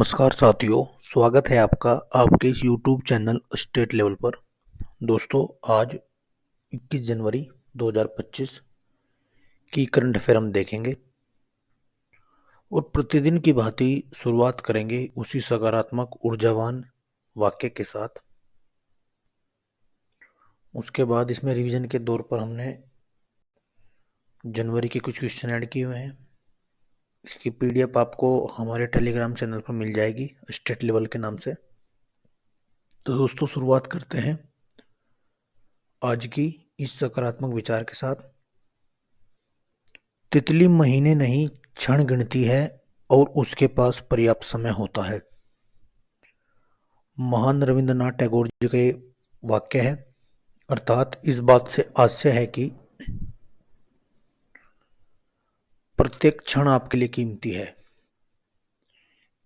नमस्कार साथियों, स्वागत है आपका आपके इस YouTube चैनल स्टेट लेवल पर। दोस्तों, आज 21 जनवरी 2025 की करंट अफेयर हम देखेंगे और प्रतिदिन की भांति शुरुआत करेंगे उसी सकारात्मक ऊर्जावान वाक्य के साथ। उसके बाद इसमें रिवीजन के दौर पर हमने जनवरी के कुछ क्वेश्चन ऐड किए हुए हैं। इसकी PDF आपको हमारे टेलीग्राम चैनल पर मिल जाएगी स्टेट लेवल के नाम से। तो दोस्तों, शुरुआत करते हैं आज की इस सकारात्मक विचार के साथ। तितली महीने नहीं क्षण गिनती है और उसके पास पर्याप्त समय होता है। महान रविंद्रनाथ टैगोर जी का वाक्य है, अर्थात इस बात से आशय है कि प्रत्येक क्षण आपके लिए कीमती है।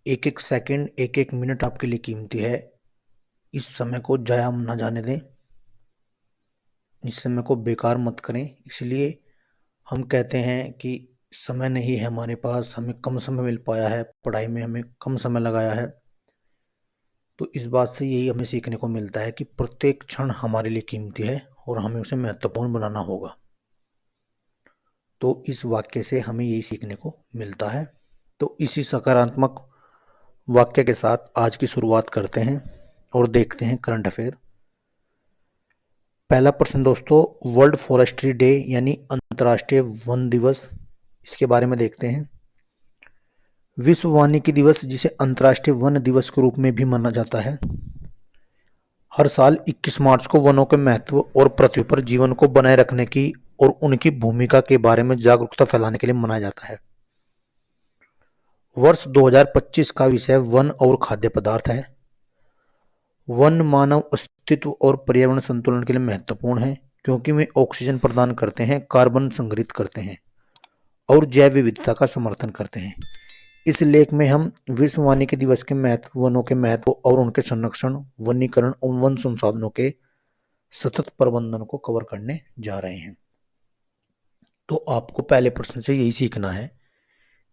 एक एक सेकंड, एक एक मिनट आपके लिए कीमती है। इस समय को जाया न जाने दें, इस समय को बेकार मत करें। इसलिए हम कहते हैं कि समय नहीं है हमारे पास, हमें कम समय मिल पाया है, पढ़ाई में हमें कम समय लगाया है। तो इस बात से यही हमें सीखने को मिलता है कि प्रत्येक क्षण हमारे लिए कीमती है और हमें उसे महत्वपूर्ण बनाना होगा। तो इस वाक्य से हमें यही सीखने को मिलता है। तो इसी सकारात्मक वाक्य के साथ आज की शुरुआत करते हैं और देखते हैं करंट अफेयर। पहला प्रश्न दोस्तों, वर्ल्ड फॉरेस्ट्री डे यानी अंतर्राष्ट्रीय वन दिवस, इसके बारे में देखते हैं। विश्व वानिकी दिवस, जिसे अंतर्राष्ट्रीय वन दिवस के रूप में भी माना जाता है, हर साल 21 मार्च को वनों के महत्व और पृथ्वी पर जीवन को बनाए रखने की और उनकी भूमिका के बारे में जागरूकता फैलाने के लिए मनाया जाता है। वर्ष 2025 का विषय वन और खाद्य पदार्थ है। वन मानव अस्तित्व और पर्यावरण संतुलन के लिए महत्वपूर्ण है, क्योंकि वे ऑक्सीजन प्रदान करते हैं, कार्बन संग्रहित करते हैं और जैव विविधता का समर्थन करते हैं। इस लेख में हम विश्व वानिकी दिवस के महत्व, वनों के महत्व और उनके संरक्षण, वनीकरण और वन संसाधनों के सतत प्रबंधन को कवर करने जा रहे हैं। तो आपको पहले प्रश्न से यही सीखना है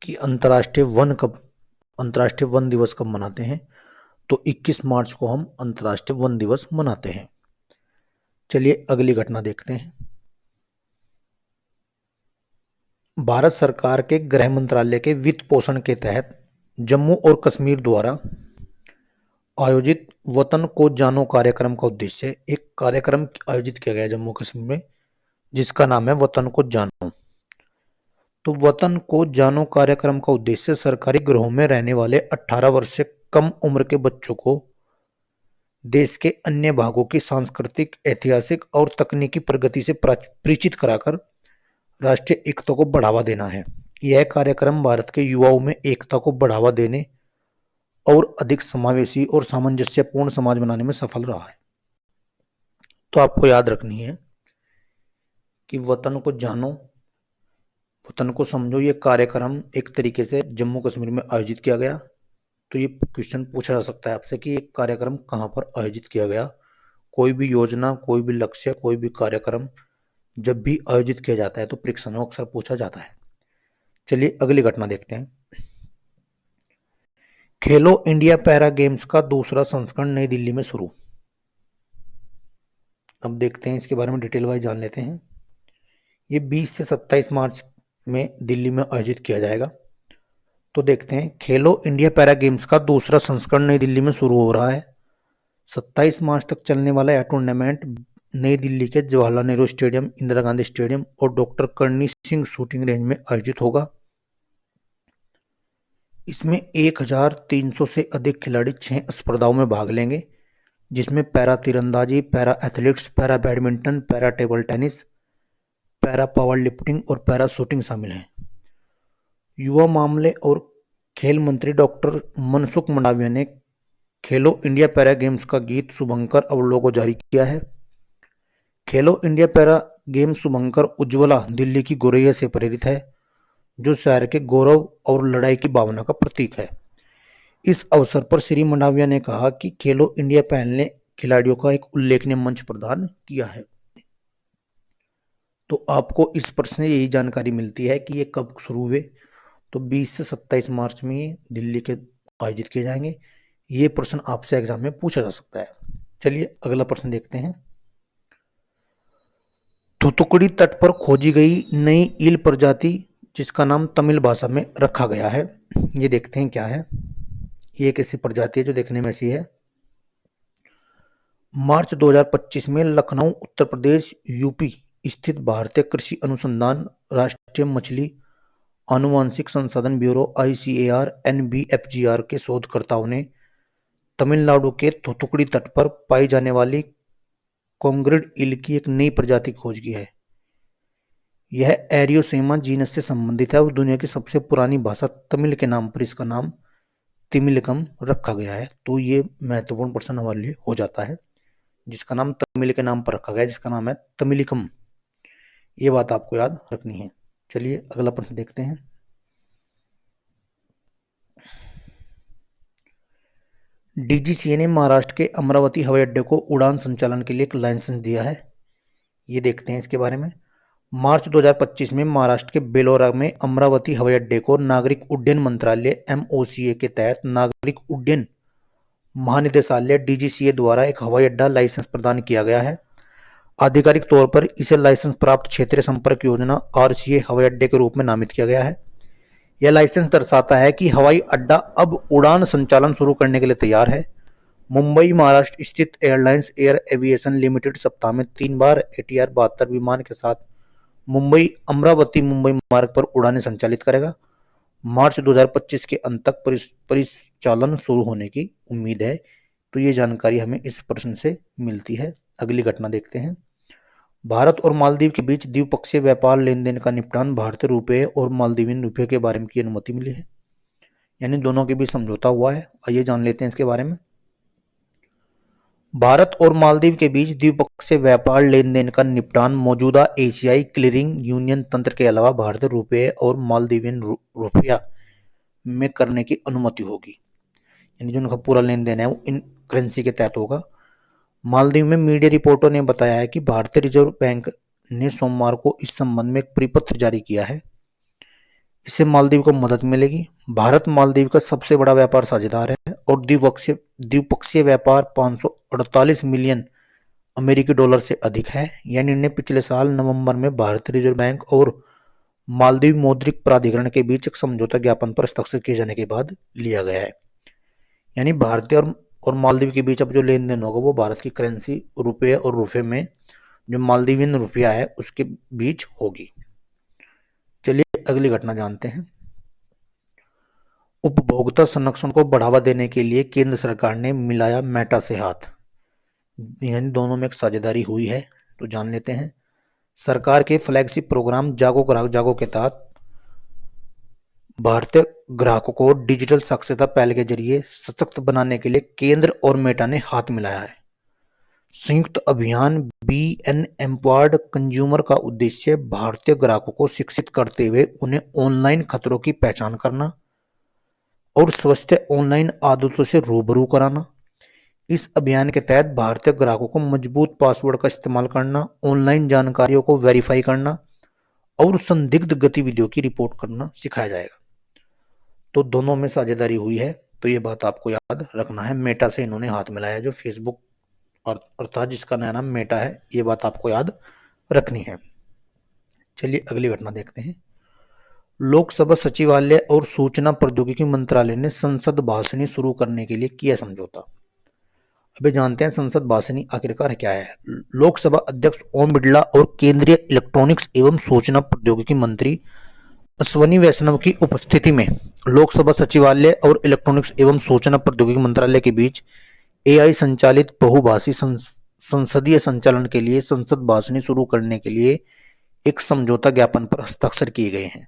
कि अंतर्राष्ट्रीय वन दिवस कब मनाते हैं। तो 21 मार्च को हम अंतर्राष्ट्रीय वन दिवस मनाते हैं। चलिए अगली घटना देखते हैं। भारत सरकार के गृह मंत्रालय के वित्त पोषण के तहत जम्मू और कश्मीर द्वारा आयोजित वतन को जानो कार्यक्रम का उद्देश्य, एक कार्यक्रम आयोजित किया गया जम्मू कश्मीर में जिसका नाम है वतन को जानो। तो वतन को जानो कार्यक्रम का उद्देश्य सरकारी गृहों में रहने वाले 18 वर्ष से कम उम्र के बच्चों को देश के अन्य भागों की सांस्कृतिक, ऐतिहासिक और तकनीकी प्रगति से परिचित कराकर राष्ट्रीय एकता को बढ़ावा देना है। यह कार्यक्रम भारत के युवाओं में एकता को बढ़ावा देने और अधिक समावेशी और सामंजस्यपूर्ण समाज बनाने में सफल रहा है। तो आपको याद रखनी है कि वतन को जानो, वतन को समझो, ये कार्यक्रम एक तरीके से जम्मू कश्मीर में आयोजित किया गया। तो ये क्वेश्चन पूछा जा सकता है आपसे कि ये कार्यक्रम कहाँ पर आयोजित किया गया। कोई भी योजना, कोई भी लक्ष्य, कोई भी कार्यक्रम जब भी आयोजित किया जाता है तो परीक्षा में अक्सर पूछा जाता है। चलिए अगली घटना देखते हैं। खेलो इंडिया पैरा गेम्स का दूसरा संस्करण नई दिल्ली में शुरू। अब देखते हैं इसके बारे में डिटेल वाइज जान लेते हैं। ये 20 से 27 मार्च में दिल्ली में आयोजित किया जाएगा। तो देखते हैं, खेलो इंडिया पैरा गेम्स का दूसरा संस्करण नई दिल्ली में शुरू हो रहा है। 27 मार्च तक चलने वाला यह टूर्नामेंट नई दिल्ली के जवाहरलाल नेहरू स्टेडियम, इंदिरा गांधी स्टेडियम और doctor Karni Singh shooting range में आयोजित होगा। इसमें 1300 से अधिक खिलाड़ी 6 स्पर्धाओं में भाग लेंगे, जिसमें पैरा तीरंदाजी, para athletics, para badminton, para table tennis, para power lifting और पैरा शूटिंग शामिल हैं। युवा मामले और खेल मंत्री डॉक्टर मनसुख मंडाविया ने खेलो इंडिया पैरा गेम्स का गीत शुभंकर और लोगो जारी किया है। खेलो इंडिया पैरा गेम्स शुभंकर उज्ज्वला दिल्ली की गोरैया से प्रेरित है, जो शहर के गौरव और लड़ाई की भावना का प्रतीक है। इस अवसर पर श्री मंडाविया ने कहा कि खेलो इंडिया पहल ने खिलाड़ियों का एक उल्लेखनीय मंच प्रदान किया है। तो आपको इस प्रश्न से यही जानकारी मिलती है कि ये कब शुरू हुए। तो 20 से 27 मार्च में ये दिल्ली के आयोजित किए जाएंगे। ये प्रश्न आपसे एग्जाम में पूछा जा सकता है। चलिए अगला प्रश्न देखते हैं। थूथुकुड़ी तट पर खोजी गई नई ईल प्रजाति जिसका नाम तमिल भाषा में रखा गया है, ये देखते हैं क्या है। ये एक ऐसी प्रजाति है जो देखने में ऐसी है। मार्च 2025 में लखनऊ उत्तर प्रदेश यूपी स्थित भारतीय कृषि अनुसंधान राष्ट्रीय मछली आनुवांशिक संसाधन ब्यूरो ICAR NBFGR के शोधकर्ताओं ने तमिलनाडु के थूथुकुड़ी तट पर पाई जाने वाली कॉन्ग्रिड ईल की एक नई प्रजाति की खोज की है। यह एरियोसेमा जीनस से संबंधित है और दुनिया की सबसे पुरानी भाषा तमिल के नाम पर इसका नाम तिमिलकम रखा गया है। तो ये महत्वपूर्ण प्रश्न हमारे लिए हो जाता है, जिसका नाम तमिल के नाम पर रखा गया है, जिसका नाम है तमिलिकम। ये बात आपको याद रखनी है। चलिए अगला प्रश्न देखते हैं। DGCA ने महाराष्ट्र के अमरावती हवाई अड्डे को उड़ान संचालन के लिए एक लाइसेंस दिया है। ये देखते हैं इसके बारे में। मार्च 2025 में महाराष्ट्र के बेलोरा में अमरावती हवाई अड्डे को नागरिक उड्डयन मंत्रालय MOCA के तहत नागरिक उड्डयन महानिदेशालय DGCA द्वारा एक हवाई अड्डा लाइसेंस प्रदान किया गया है। आधिकारिक तौर पर इसे लाइसेंस प्राप्त क्षेत्रीय संपर्क योजना RCA हवाई अड्डे के रूप में नामित किया गया है। यह लाइसेंस दर्शाता है कि हवाई अड्डा अब उड़ान संचालन शुरू करने के लिए तैयार है। मुंबई महाराष्ट्र स्थित एयरलाइंस एयर एविएशन लिमिटेड सप्ताह में 3 बार ATR 72 विमान के साथ मुंबई अमरावती मुंबई मार्ग पर उड़ानें संचालित करेगा। मार्च 2025 के अंत तक परिचालन शुरू होने की उम्मीद है। तो ये जानकारी हमें इस प्रश्न से मिलती है। अगली घटना देखते हैं। भारत और मालदीव के बीच द्विपक्षीय व्यापार लेन देन का निपटान भारतीय रुपये और मालदीवियन रुपये के बारे में की अनुमति मिली है, यानी दोनों के बीच समझौता हुआ है। आइए जान लेते हैं इसके बारे में। भारत और मालदीव के बीच द्विपक्षीय व्यापार लेन देन का निपटान मौजूदा एशियाई क्लियरिंग यूनियन तंत्र के अलावा भारतीय रुपये और मालदीवियन रुपया में करने की अनुमति होगी, यानी जो उनका पूरा लेन देन है वो इन करेंसी के तहत होगा। मालदीव में मीडिया रिपोर्टों ने बताया है कि भारतीय रिजर्व बैंक ने सोमवार को इस संबंध में एक परिपत्र जारी किया है। इससे मालदीव को मदद मिलेगी। भारत मालदीव का सबसे बड़ा व्यापार साझेदार है और द्विपक्षीय व्यापार 548 मिलियन अमेरिकी डॉलर से अधिक है। यह निर्णय पिछले साल नवंबर में भारतीय रिजर्व बैंक और मालदीव मौद्रिक प्राधिकरण के बीच एक समझौता ज्ञापन पर हस्ताक्षर किए जाने के बाद लिया गया है। यानी भारतीय और मालदीव के बीच अब जो लेन देन होगा वो भारत की करेंसी रुपये और रुपये में जो मालदीवियन रुपया है उसके बीच होगी। चलिए अगली घटना जानते हैं। उपभोक्ता संरक्षण को बढ़ावा देने के लिए केंद्र सरकार ने मिलाया मेटा से हाथ, यानी दोनों में एक साझेदारी हुई है। तो जान लेते हैं। सरकार के फ्लैगशिप प्रोग्राम जागो ग्राहक जागो के तहत भारतीय ग्राहकों को डिजिटल साक्षरता पहल के जरिए सशक्त बनाने के लिए केंद्र और मेटा ने हाथ मिलाया है। संयुक्त अभियान BN एम्पावर्ड कंज्यूमर का उद्देश्य भारतीय ग्राहकों को शिक्षित करते हुए उन्हें ऑनलाइन खतरों की पहचान करना और स्वस्थ ऑनलाइन आदतों से रूबरू कराना। इस अभियान के तहत भारतीय ग्राहकों को मजबूत पासवर्ड का इस्तेमाल करना, ऑनलाइन जानकारियों को वेरीफाई करना और संदिग्ध गतिविधियों की रिपोर्ट करना सिखाया जाएगा। तो दोनों में साझेदारी हुई है, तो ये बात आपको याद रखना है। मेटा से इन्होंने हाथ मिलाया, जो फेसबुक अर्थात जिसका नया नाम मेटा है, ये बात आपको याद रखनी है। चलिए अगली घटना देखते हैं। लोकसभा सचिवालय और सूचना प्रौद्योगिकी मंत्रालय ने संसद भाषणी शुरू करने के लिए किया समझौता। अभी जानते हैं संसद भाषणी आखिरकार क्या है। लोकसभा अध्यक्ष ओम बिरला और केंद्रीय इलेक्ट्रॉनिक्स एवं सूचना प्रौद्योगिकी मंत्री अश्वनी वैष्णव की उपस्थिति में लोकसभा सचिवालय और इलेक्ट्रॉनिक्स एवं सूचना प्रौद्योगिकी मंत्रालय के बीच AI संचालित बहुभाषी संसदीय संचालन के लिए संसद भाषणी शुरू करने के लिए एक समझौता ज्ञापन पर हस्ताक्षर किए गए हैं।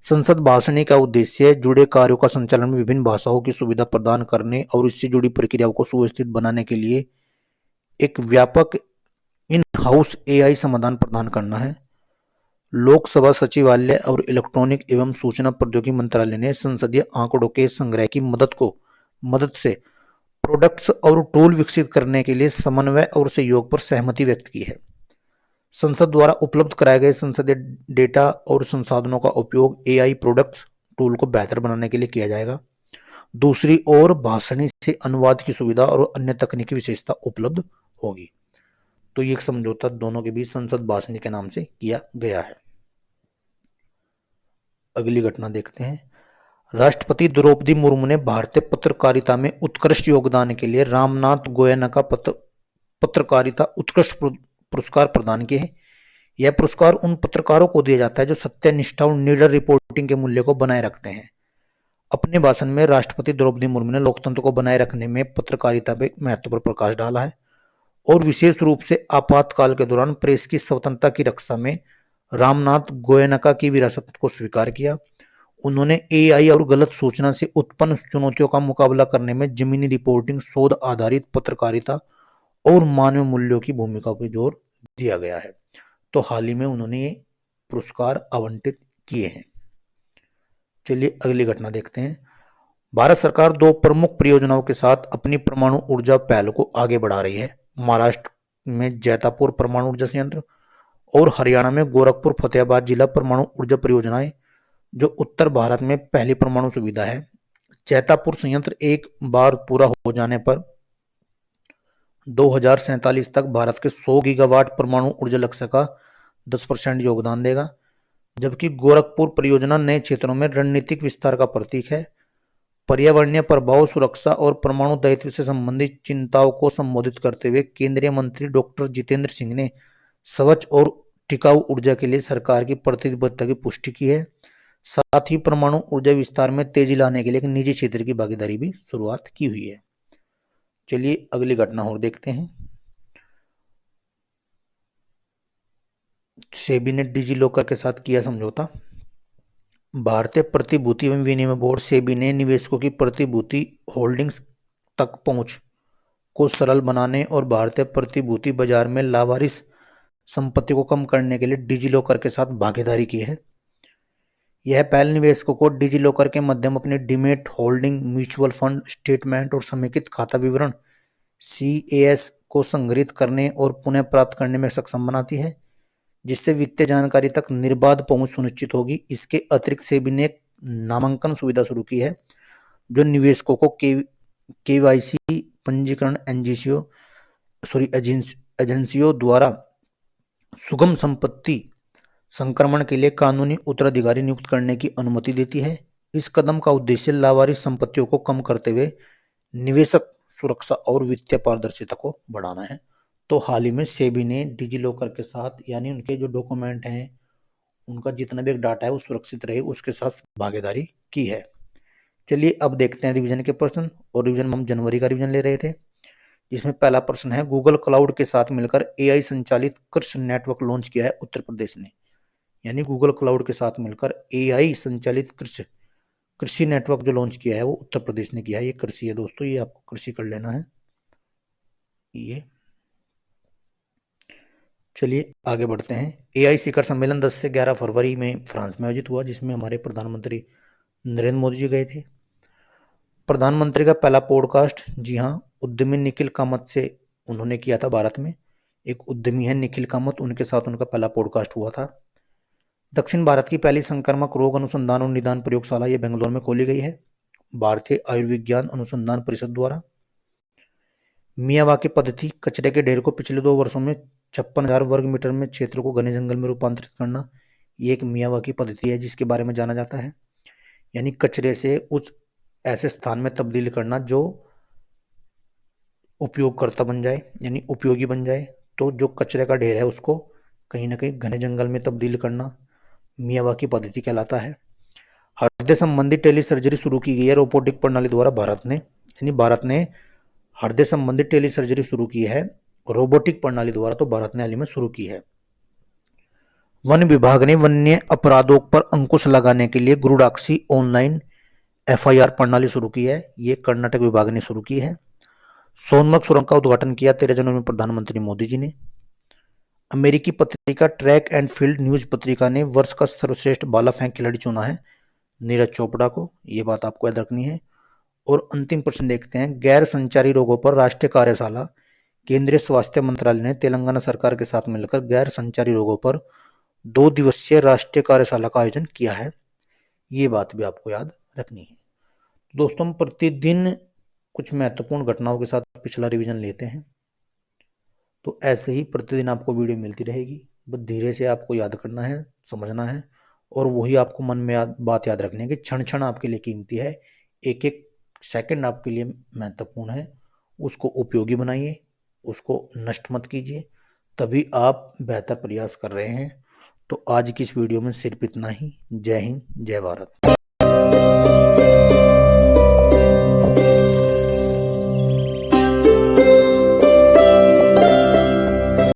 संसद भाषणी का उद्देश्य जुड़े कार्यों का संचालन में विभिन्न भाषाओं की सुविधा प्रदान करने और इससे जुड़ी प्रक्रियाओं को सुव्यवस्थित बनाने के लिए एक व्यापक इन हाउस AI समाधान प्रदान करना है। लोकसभा सचिवालय और इलेक्ट्रॉनिक एवं सूचना प्रौद्योगिकी मंत्रालय ने संसदीय आंकड़ों के संग्रह की मदद से प्रोडक्ट्स और टूल विकसित करने के लिए समन्वय और सहयोग पर सहमति व्यक्त की है। संसद द्वारा उपलब्ध कराए गए संसदीय डेटा और संसाधनों का उपयोग AI प्रोडक्ट्स टूल को बेहतर बनाने के लिए किया जाएगा। दूसरी ओर भाषणी से अनुवाद की सुविधा और अन्य तकनीकी विशेषता उपलब्ध होगी। तो ये एक समझौता दोनों के बीच संसद भाषणी के नाम से किया गया है। अगली घटना देखते हैं। राष्ट्रपति द्रौपदी मुर्मू ने भारतीय पत्रकारिता में उत्कृष्ट योगदान के लिए रामनाथ गोयनका पत्रकारिता उत्कृष्ट पुरस्कार प्रदान किए हैं। यह पुरस्कार उन पत्रकारों को दिया जाता है जो सत्यनिष्ठा और निडर रिपोर्टिंग के मूल्य को बनाए रखते हैं। अपने भाषण में राष्ट्रपति द्रौपदी मुर्मू ने लोकतंत्र को बनाए रखने में पत्रकारिता पर महत्व पर प्रकाश डाला है और विशेष रूप से आपातकाल के दौरान प्रेस की स्वतंत्रता की रक्षा में रामनाथ गोयनका की विरासत को स्वीकार किया। उन्होंने एआई और गलत सूचना से उत्पन्न चुनौतियों का मुकाबला करने में जमीनी रिपोर्टिंग, शोध आधारित पत्रकारिता और मानवीय मूल्यों की भूमिका पर जोर दिया गया है। तो हाल ही में उन्होंने ये पुरस्कार आवंटित किए हैं। चलिए अगली घटना देखते हैं। भारत सरकार दो प्रमुख परियोजनाओं के साथ अपनी परमाणु ऊर्जा पहल को आगे बढ़ा रही है। महाराष्ट्र में जैतापुर परमाणु ऊर्जा संयंत्र और हरियाणा में गोरखपुर फतेहाबाद जिला परमाणु ऊर्जा परियोजनाएं, जो उत्तर भारत में पहली परमाणु सुविधा है। जैतापुर संयंत्र एक बार पूरा हो जाने पर 2047 तक भारत के 100 गीगावाट परमाणु ऊर्जा लक्ष्य का 10% योगदान देगा, जबकि गोरखपुर परियोजना नए क्षेत्रों में रणनीतिक विस्तार का प्रतीक है। पर्यावरणीय प्रभाव, सुरक्षा और परमाणु दायित्व से संबंधित चिंताओं को संबोधित करते हुए केंद्रीय मंत्री डॉक्टर जितेंद्र सिंह ने स्वच्छ और टिकाऊ ऊर्जा के लिए सरकार की प्रतिबद्धता की पुष्टि की है। साथ ही परमाणु ऊर्जा विस्तार में तेजी लाने के लिए एक निजी क्षेत्र की भागीदारी भी शुरुआत की हुई है। चलिए अगली घटना और देखते हैं। सेबी ने डिजी लॉकर के साथ किया समझौता। भारतीय प्रतिभूति एवं विनिमय बोर्ड सेबी ने निवेशकों की प्रतिभूति होल्डिंग्स तक पहुंच को सरल बनाने और भारतीय प्रतिभूति बाजार में लावारिस संपत्ति को कम करने के लिए डिजी लॉकर के साथ भागीदारी की है। यह पहल निवेशकों को डिजी लॉकर के माध्यम अपने demat holding, mutual fund statement और समेकित खाता विवरण CAS को संग्रहित करने और पुनः प्राप्त करने में सक्षम बनाती है, जिससे वित्तीय जानकारी तक निर्बाध पहुंच सुनिश्चित होगी। इसके अतिरिक्त सेबी ने एक नामांकन सुविधा शुरू की है, जो निवेशकों को KYC पंजीकरण एजेंसियों द्वारा सुगम संपत्ति संक्रमण के लिए कानूनी उत्तराधिकारी नियुक्त करने की अनुमति देती है। इस कदम का उद्देश्य लावारिस संपत्तियों को कम करते हुए निवेशक सुरक्षा और वित्तीय पारदर्शिता को बढ़ाना है। तो हाल ही में सेबी ने डिजी लॉकर के साथ, यानी उनके जो डॉक्यूमेंट हैं, उनका जितना भी डाटा है वो सुरक्षित रहे, उसके साथ भागीदारी की है। चलिए अब देखते हैं रिवीजन के प्रश्न। और रिवीजन में हम जनवरी का रिवीजन ले रहे थे, जिसमें पहला प्रश्न है, गूगल क्लाउड के साथ मिलकर AI संचालित कृषि नेटवर्क लॉन्च किया है उत्तर प्रदेश ने। यानी गूगल क्लाउड के साथ मिलकर AI संचालित कृषि नेटवर्क जो लॉन्च किया है वो उत्तर प्रदेश ने किया है। ये कृषि है दोस्तों, ये आपको कृषि कर लेना है ये। चलिए आगे बढ़ते हैं। AI शिखर सम्मेलन 10 से 11 फरवरी में फ्रांस में आयोजित हुआ, जिसमें हमारे प्रधानमंत्री नरेंद्र मोदी जी गए थे। प्रधानमंत्री का पहला पॉडकास्ट, जी हाँ, उद्यमी निखिल कामत से उन्होंने किया था। भारत में एक उद्यमी है निखिल कामत, उनके साथ उनका पहला पॉडकास्ट हुआ था। दक्षिण भारत की पहली संक्रामक रोग अनुसंधान और निदान प्रयोगशाला ये बेंगलोर में खोली गई है, भारतीय आयुर्विज्ञान अनुसंधान परिषद द्वारा। मियावाकी पद्धति, कचरे के ढेर को पिछले 2 वर्षों में 56,000 वर्ग मीटर में क्षेत्र को घने जंगल में रूपांतरित करना, ये एक मियावाकी पद्धति है जिसके बारे में जाना जाता है। यानी कचरे से उस ऐसे स्थान में तब्दील करना जो उपयोगकर्ता बन जाए, यानी उपयोगी बन जाए। तो जो कचरे का ढेर है उसको कहीं ना कहीं घने जंगल में तब्दील करना मियावाकी पद्धति कहलाता है। हृदय संबंधी टेली सर्जरी शुरू की गई है रोबोटिक प्रणाली द्वारा भारत ने हृदय संबंधी टेली सर्जरी शुरू की है रोबोटिक प्रणाली द्वारा, तो भारत ने हाल ही में शुरू की है। वन विभाग ने वन्य अपराधों पर अंकुश लगाने के लिए गुरुडाक्षी ऑनलाइन FIR प्रणाली शुरू की है, ये कर्नाटक विभाग ने शुरू की है। सोनमर्ग सुरंग का उद्घाटन किया 13 जनवरी में प्रधानमंत्री मोदी जी ने। अमेरिकी पत्रिका ट्रैक एंड फील्ड न्यूज पत्रिका ने वर्ष का सर्वश्रेष्ठ भाला फेंक खिलाड़ी चुना है नीरज चोपड़ा को, ये बात आपको याद रखनी है। और अंतिम प्रश्न देखते हैं, गैर संचारी रोगों पर राष्ट्रीय कार्यशाला, केंद्रीय स्वास्थ्य मंत्रालय ने तेलंगाना सरकार के साथ मिलकर गैर संचारी रोगों पर 2 दिवसीय राष्ट्रीय कार्यशाला का आयोजन किया है, ये बात भी आपको याद रखनी है। दोस्तों, हम प्रतिदिन कुछ महत्वपूर्ण घटनाओं के साथ पिछला रिवीजन लेते हैं, तो ऐसे ही प्रतिदिन आपको वीडियो मिलती रहेगी। बस धीरे से आपको याद करना है, समझना है, और वही आपको मन में बात याद रखनी है कि क्षण क्षण आपके लिए कीमती है, एक एक सेकंड आपके लिए महत्वपूर्ण है। उसको उपयोगी बनाइए, उसको नष्ट मत कीजिए, तभी आप बेहतर प्रयास कर रहे हैं। तो आज की इस वीडियो में सिर्फ इतना ही। जय हिंद, जय भारत।